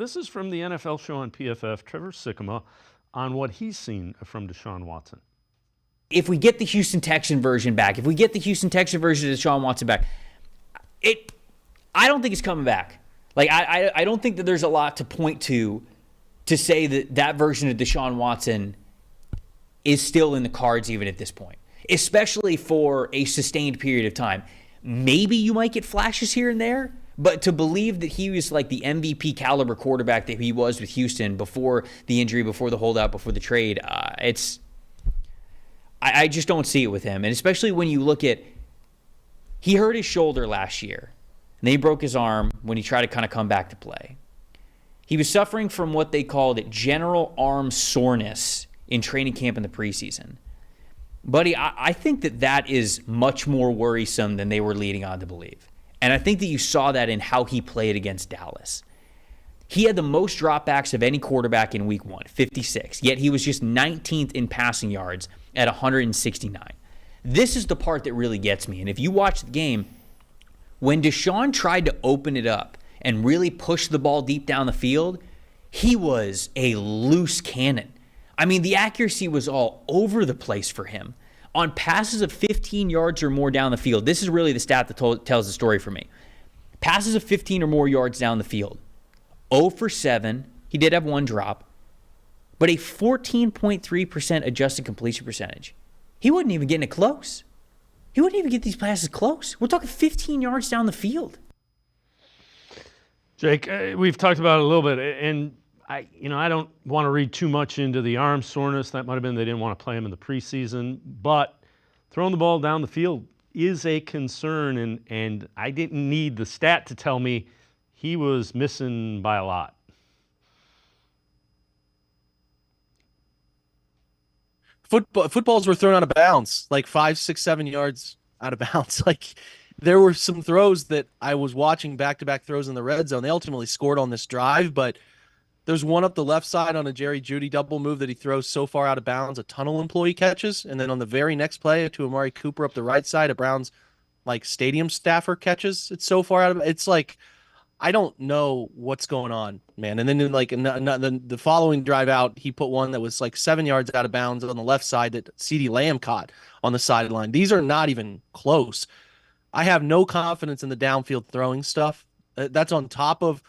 This is from the NFL show on PFF, Trevor Sikkema, on what he's seen from Deshaun Watson. If we get the Houston Texan version back, if we get the Houston Texan version of Deshaun Watson back, I don't think it's coming back. Like, I don't think that there's a lot to point to say that that version of Deshaun Watson is still in the cards even at this point, especially for a sustained period of time. Maybe you might get flashes here and there, but to believe that he was like the MVP caliber quarterback that he was with Houston before the injury, before the holdout, before the trade, I just don't see it with him. And especially when you look at, he hurt his shoulder last year, and then he broke his arm when he tried to kind of come back to play. He was suffering from what they called general arm soreness in training camp in the preseason. Buddy, I think that is much more worrisome than they were leading on to believe. And I think that you saw that in how he played against Dallas. He had the most dropbacks of any quarterback in week 1, 56, yet he was just 19th in passing yards at 169. This is the part that really gets me. And if you watch the game, when Deshaun tried to open it up and really push the ball deep down the field, he was a loose cannon. I mean, the accuracy was all over the place for him. On passes of 15 yards or more down the field, this is really the stat that tells the story for me. Passes of 15 or more yards down the field, 0 for 7. He did have one drop, but a 14.3% adjusted completion percentage. He wasn't even getting it close. He wouldn't even get these passes close. We're talking 15 yards down the field. Jake, we've talked about it a little bit, and I don't want to read too much into the arm soreness. That might have been they didn't want to play him in the preseason, but throwing the ball down the field is a concern, and I didn't need the stat to tell me he was missing by a lot. Footballs were thrown out of bounds, like 5, 6, 7 yards out of bounds. Like, there were some throws that I was watching, back-to-back throws in the red zone. They ultimately scored on this drive, but there's one up the left side on a Jerry Jeudy double move that he throws so far out of bounds, a tunnel employee catches. And then on the very next play to Amari Cooper up the right side, a Browns like stadium staffer catches. It's so far out of, it's like, I don't know what's going on, man. And then in the following drive out, he put one that was like 7 yards out of bounds on the left side that CeeDee Lamb caught on the sideline. These are not even close. I have no confidence in the downfield throwing stuff. That's on top of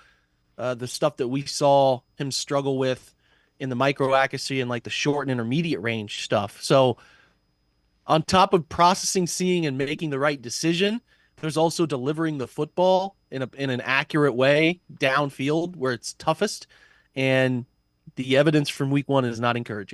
the stuff that we saw him struggle with in the micro accuracy and like the short and intermediate range stuff. So on top of processing, seeing, and making the right decision, there's also delivering the football in an accurate way downfield where it's toughest. And the evidence from week 1 is not encouraging.